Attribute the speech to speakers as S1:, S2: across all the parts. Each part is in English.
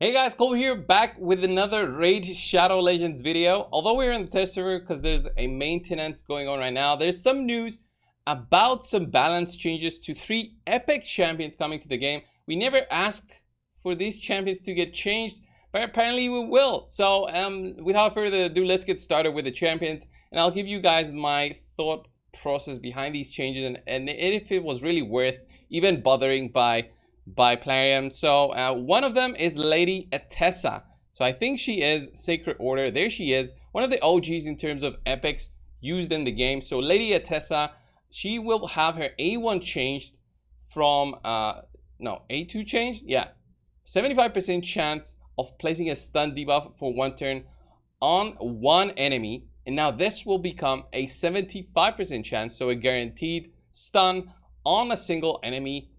S1: Hey guys, Cole here, back with another Raid Shadow Legends video. Although we're in the test server because there's a maintenance going on right now, there's some news about some balance changes to 3 epic champions coming to the game. We never asked for these champions to get changed, but apparently we will. So without further ado, let's get started with the champions, and I'll give you guys my thought process behind these changes and if it was really worth even bothering by Plarium. So one of them is Lady Etessa. So I think she is Sacred Order. There she is, one of the OGs in terms of epics used in the game. So Lady Etessa, she will have her A1 changed from no, A2 changed. Yeah, 75% chance of placing a stun debuff for 1 turn on one enemy, and now this will become a 75% chance, so a guaranteed stun on a single enemy.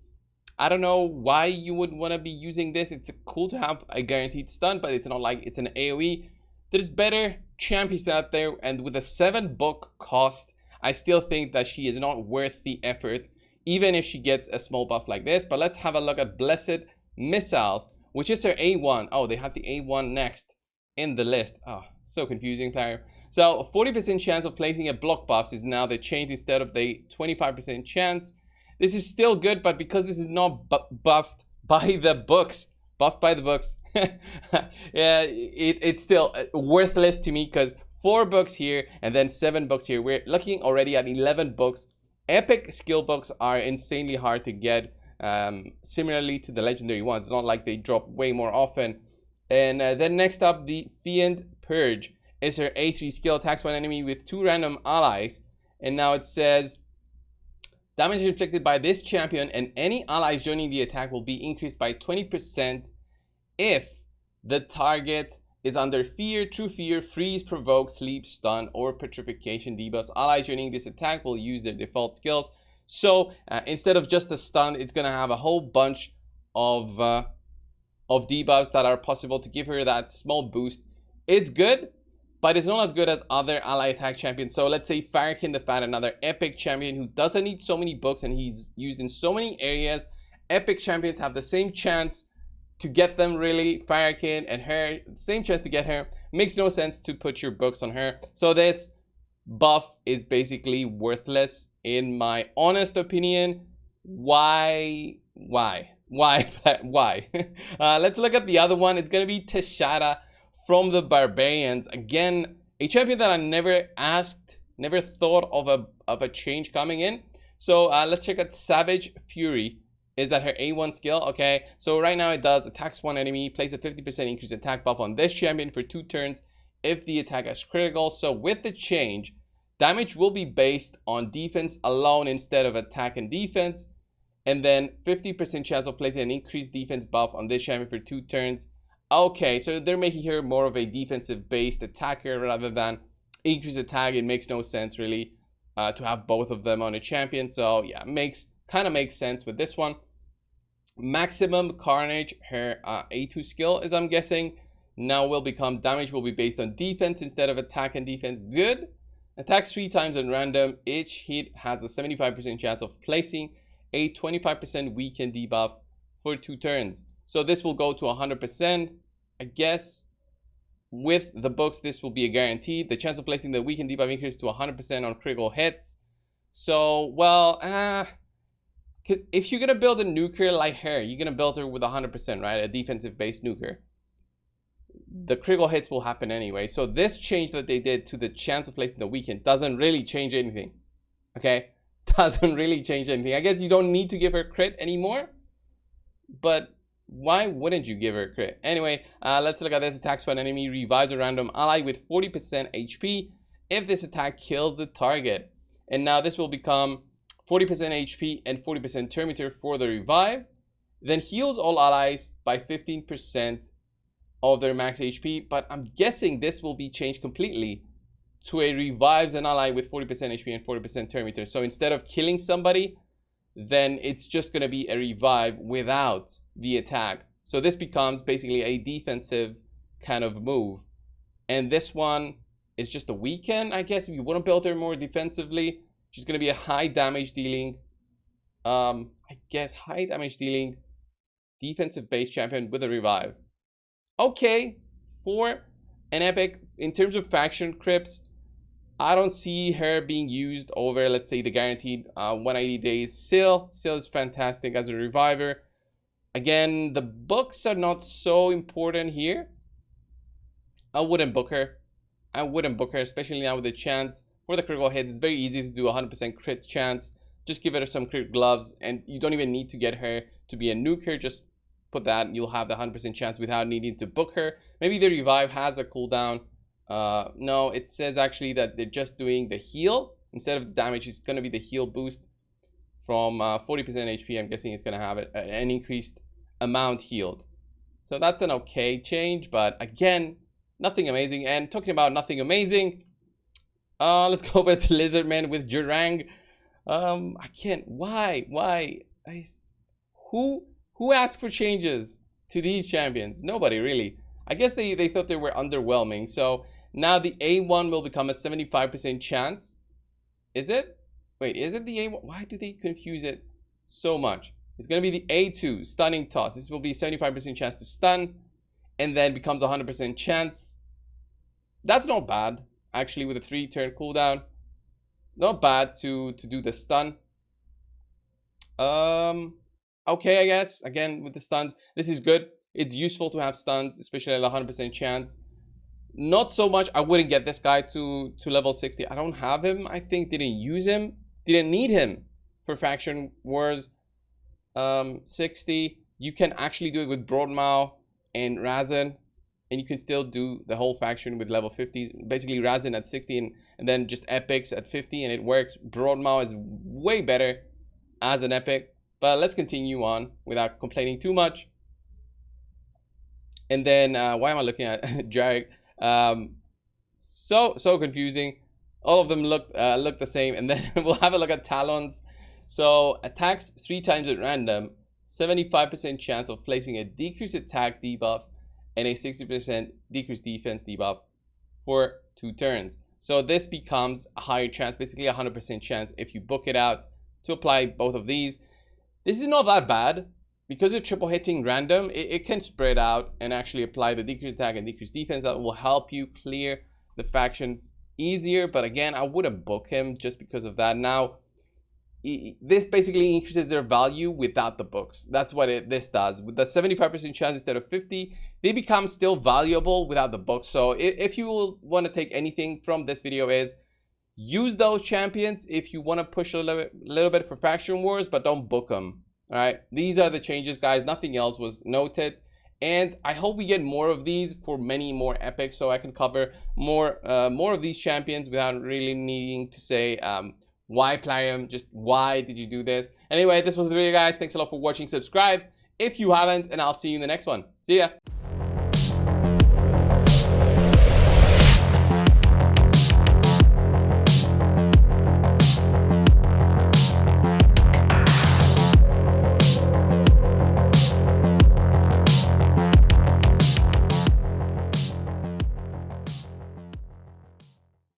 S1: I don't know why you would want to be using this. It's cool to have a guaranteed stun, but it's not like it's an AoE. There's better champions out there, and with a 7 book cost, I still think that she is not worth the effort, even if she gets a small buff like this. But let's have a look at Blessed Missiles, which is her A1. Oh, they have the A1 next in the list. Oh, so confusing, player. So 40% chance of placing a block buffs is now the change instead of the 25% chance. This is still good, but because this is not buffed by the books, yeah, it's still worthless to me, because 4 books here and then 7 books here. We're looking already at 11 books. Epic skill books are insanely hard to get, similarly to the legendary ones. It's not like they drop way more often. And then next up, the Fiend Purge is her A3 skill, attacks one enemy with 2 random allies. And now it says, damage inflicted by this champion and any allies joining the attack will be increased by 20% if the target is under fear, true fear, freeze, provoke, sleep, stun, or petrification debuffs. Allies joining this attack will use their default skills. So instead of just a stun, it's gonna have a whole bunch of debuffs that are possible to give her that small boost. It's good, but it's not as good as other ally attack champions. So let's say Farrakhan the Fat, another epic champion who doesn't need so many books and he's used in so many areas. Epic champions have the same chance to get them, really. Farrakhan and her, same chance to get her. Makes no sense to put your books on her. So this buff is basically worthless in my honest opinion. Why? Let's look at the other one. It's gonna be Teshara from the Barbarians. Again, a champion that I never thought of a change coming in. So let's check out Savage Fury. Is that her A1 skill? Okay, so right now it does attacks one enemy, place a 50% increased attack buff on this champion for 2 turns if the attack is critical. So with the change, damage will be based on defense alone instead of attack and defense, and then 50% chance of placing an increased defense buff on this champion for 2 turns. Okay, so they're making her more of a defensive based attacker rather than increased attack. It makes no sense really to have both of them on a champion. So yeah, kind of makes sense with this one. Maximum Carnage, her A2 skill is, I'm guessing, now will become damage will be based on defense instead of attack and defense. Good. Attacks 3 times on random. Each hit has a 75% chance of placing a 25% weaken debuff for 2 turns. So this will go to 100%, I guess. With the books, this will be a guarantee. The chance of placing the weaken debuff increases to 100% on critical hits. So, well, because if you're gonna build a nuker like her, you're gonna build her with 100%, right? A defensive based nuker. The critical hits will happen anyway. So this change that they did to the chance of placing the weaken doesn't really change anything. Okay, doesn't really change anything. I guess you don't need to give her crit anymore, but why wouldn't you give her a crit? Anyway, let's look at this. Attacks one enemy, revives a random ally with 40% HP if this attack kills the target. And now this will become 40% HP and 40% turn meter for the revive. Then heals all allies by 15% of their max HP. But I'm guessing this will be changed completely to a revives an ally with 40% HP and 40% turn meter. So instead of killing somebody, then it's just going to be a revive without the attack. So this becomes basically a defensive kind of move. And this one is just a weaken, I guess. If you want to build her more defensively, she's going to be a high damage dealing, I guess high damage dealing defensive base champion with a revive. okay for an epic. In terms of faction crypts, I don't see her being used over, let's say, the guaranteed 180 days. Syl is fantastic as a reviver. Again, the books are not so important here. I wouldn't book her. I wouldn't book her, especially now with the chance for the critical hit. It's very easy to do 100% crit chance. Just give her some crit gloves, and you don't even need to get her to be a nuker. Just put that, you'll have the 100% chance without needing to book her. Maybe the revive has a cooldown. No, it says actually that they're just doing the heal. Instead of the damage, it's going to be the heal boost from 40% HP. I'm guessing it's going to have an increased amount healed. So that's an okay change, but again, nothing amazing. And talking about nothing amazing, let's go back to Lizardman with Jurang. I can't. Why? Who asked for changes to these champions? Nobody really. I guess they thought they were underwhelming. So now the A1 will become a 75% chance. Is it? Wait, is it the A1? Why do they confuse it so much? It's going to be the A2, stunning toss. This will be 75% chance to stun, and then becomes 100% chance. That's not bad, actually, with a 3-turn cooldown. Not bad to do the stun. Okay, I guess. Again, with the stuns, this is good. It's useful to have stuns, especially at 100% chance. Not so much. I wouldn't get this guy to level 60. I don't have him. I think didn't use him. Didn't need him for Faction Wars 60. You can actually do it with Broadmaw and Razin, and you can still do the whole faction with level 50. Basically, Razin at 60 and then just epics at 50, and it works. Broadmaw is way better as an epic. But let's continue on without complaining too much. And then, why am I looking at Jarek? So confusing. All of them look the same. And then we'll have a look at Talons. So attacks 3 times at random, 75% chance of placing a decreased attack debuff and a 60% decreased defense debuff for 2 turns. So this becomes a higher chance, basically 100% chance if you book it out to apply both of these. This is not that bad. Because you're triple hitting random, it can spread out and actually apply the decreased attack and decreased defense. That will help you clear the factions easier. But again, I wouldn't book him just because of that. Now, this basically increases their value without the books. That's what this does. With the 75% chance instead of 50, they become still valuable without the books. So if you will want to take anything from this video is, use those champions if you want to push a little bit for Faction Wars, but don't book them. All right, these are the changes, guys. Nothing else was noted, and I hope we get more of these for many more epics, so I can cover more of these champions without really needing to say why Plarium, just why did you do this. Anyway, this was the video, guys. Thanks a lot for watching. Subscribe if you haven't, and I'll see you in the next one. See ya.